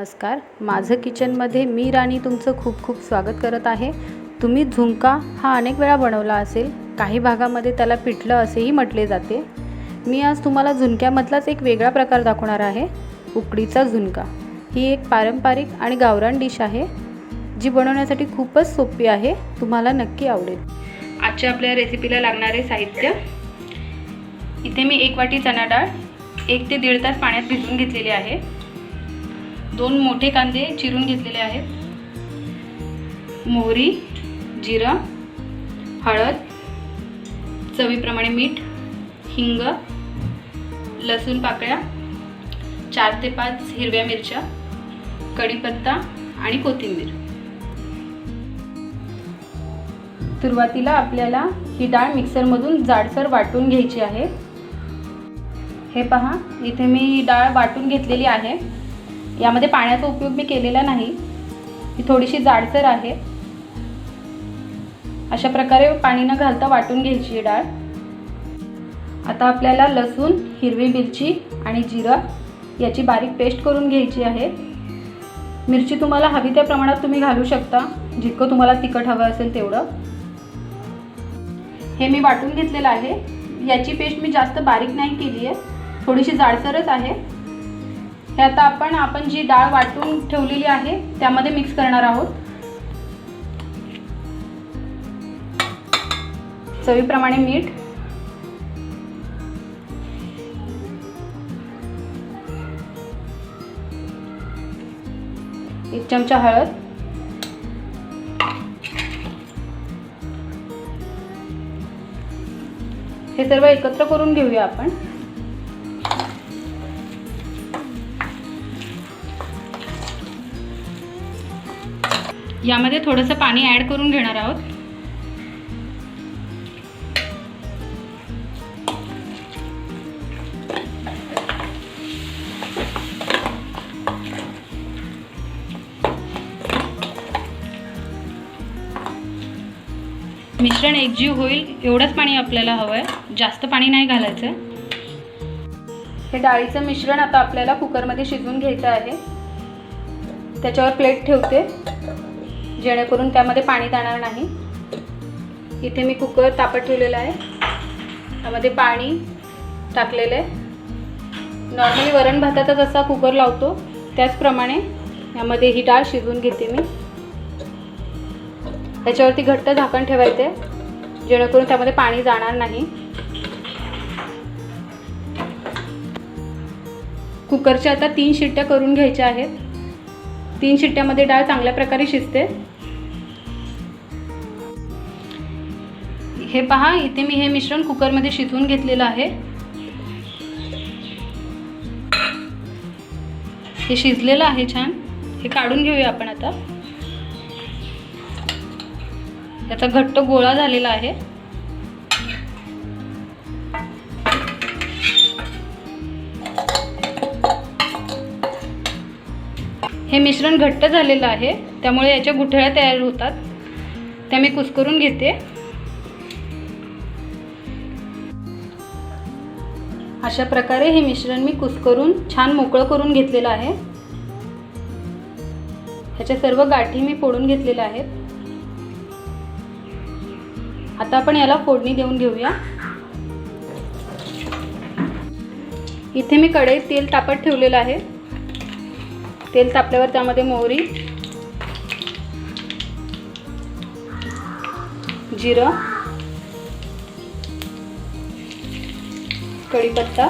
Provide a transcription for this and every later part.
नमस्कार. माझं किचनमध्ये मी राणी तुमचं खूप खूप स्वागत करत आहे. तुम्ही झुणका हा अनेक वेळा बनवला असेल, काही भागामध्ये त्याला पिठलं असेही म्हटले जाते. मी आज तुम्हाला झुणक्यामधलाच एक वेगळा प्रकार दाखवणार आहे, उकडीचा झुणका. ही एक पारंपरिक आणि गावरान डिश आहे, जी बनवण्यासाठी खूपच सोपी आहे. तुम्हाला नक्की आवडेल. आजच्या आपल्या रेसिपीला लागणारे साहित्य: इथे मी 1 वाटी चणा डाळ 1 ते 1.5 तास पाण्यात भिजवून घेतलेली आहे. 2 मोठे कांदे चिरून घेतलेले आहेत. मोहरी, जिरं, हळद, चवीप्रमाणे मीठ, हिंग, लसूण पाकळ्या, 4 ते 5 हिरव्या मिरच्या, कढीपत्ता आणि कोथिंबीर. सुरुवातीला आपल्याला ही डाळ मिक्सरमधून जाडसर वाटून घ्यायची आहे. हे पहा, इथे मी डाळ वाटून घेतलेली आहे. यामध्ये पाण्याचा उपयोग मी केलेला नाही. ही थोडीशी जाडसर आहे. अशा प्रकारे पाणी न घालता वाटून घ्यायची डाळ. आता आपल्याला लसूण, हिरवी मिरची आणि जिरं याची बारीक पेस्ट करून घ्यायची आहे. मिरची तुम्हाला हवी त्या प्रमाणात तुम्ही घालू शकता, जितकं तुम्हाला तिखट हवं असेल तेवढं. हे मी वाटून घेतलेलं आहे. याची पेस्ट मी जास्त बारीक नाही केली आहे, थोडीशी जाडसरच आहे. हे आता आपण जी डाळ वाटून ठेवलेली आहे त्यामध्ये मिक्स करणार आहोत. चवीप्रमाणे मीठ, 1 चमचा हळद, हे सर्व एकत्र करून घेऊया आपण. यामध्ये थोडंसं पाणी ॲड करून घेणार आहोत. मिश्रण एकजीव होईल एवढंच पाणी आपल्याला हवं आहे, जास्त पाणी नाही घालायचं. हे डाळीचं मिश्रण आता आपल्याला कुकरमध्ये शिजवून घ्यायचं आहे. त्याच्यावर प्लेट ठेवते, जेणेकरून त्यामध्ये पाणी जाणार नाही. इथे मी कुकर तापत ठेवलेला आहे. त्यामध्ये पाणी टाकलेलं आहे. नॉर्मली वरण भाताचा जसा कुकर लावतो त्याचप्रमाणे यामध्ये ही डाळ शिजवून घेते मी. याच्यावरती घट्ट झाकण ठेवायचे, जेणेकरून त्यामध्ये पाणी जाणार नाही. कुकरच्या आता 3 शिट्ट्या करून घ्यायच्या आहेत. 3 शिट्ट्यामध्ये डाळ चांगल्या प्रकारे शिजते. हे पहा, इथे मी हे मिश्रण कुकरमध्ये शिजवून घेतलेलं आहे. हे शिजलेलं आहे छान. हे काढून घेऊया आपण आता. याचा घट्ट गोळा झालेला आहे. हे मिश्रण घट्ट झालेलं आहे, त्यामुळे याच्या गुठळ्या तयार होतात. त्या मी कुस्करून घेते. अशा प्रकारे हे मिश्रण मी कुस्करून छान मोकळं करून घेतलेलं आहे. ह्याच्या सर्व गाठी मी फोडून घेतलेल्या आहेत. आता आपण याला फोडणी देऊन घेऊया. इथे मी कढईत तेल तापत ठेवलेलं आहे. तेल तापल्यावर त्यामध्ये मोहरी, जिरं, कढीपत्ता,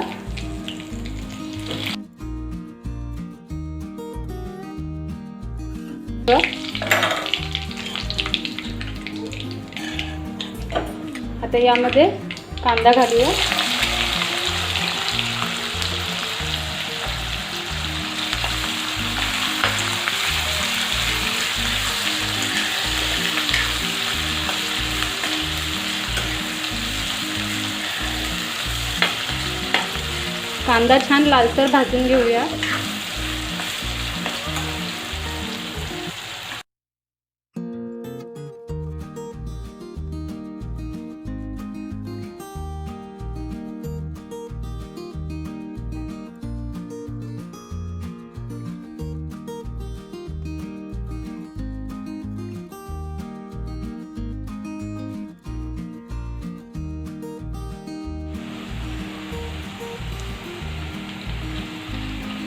आता यामध्ये कांदा घालूया. कांदा छान लालसर भाजून घेऊया.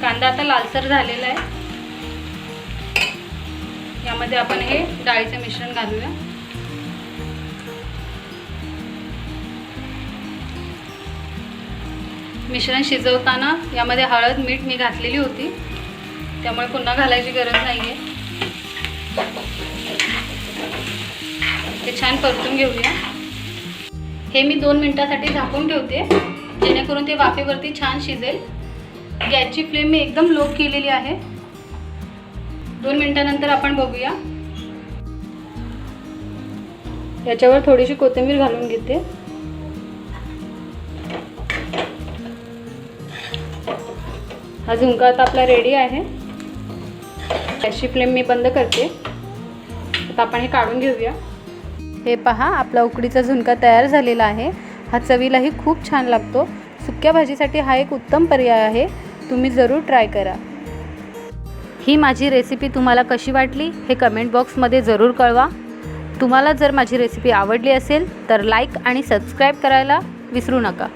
कांदा आता लालसर झालेला आहे. यामध्ये आपण हे डाळीचे मिश्रण घालूया. मिश्रण शिजवताना यामध्ये हळद मीठ मी घातलेली होती, त्यामुळे पुन्हा घालायची गरज नाही आहे. हे छान परतून घेऊया. हे मी 2 मिनिटांसाठी झाकून ठेवते, जेणेकरून ते वाफेवरती छान शिजेल. गॅसची फ्लेम मी एकदम लो केलेली आहे. 2 मिनिटांनंतर आपण बघूया. याच्यावर थोडीशी कोथिंबीर घालून घेते. हा झुणका आता आपला रेडी आहे. गॅसची फ्लेम मी बंद करते. आता आपण हे काढून घेऊया. हे पहा, आपला उकडीचा झुणका तयार झालेला आहे. हा चवीलाही खूप छान लागतो. सुक्या भाजीसाठी हा एक उत्तम पर्याय आहे. तुम्ही जरूर ट्राय करा. ही माझी रेसिपी तुम्हाला कशी वाटली हे कमेंट बॉक्समध्ये जरूर कळवा. तुम्हाला जर माझी रेसिपी आवडली असेल तर लाईक आणि सबस्क्राईब करायला विसरू नका.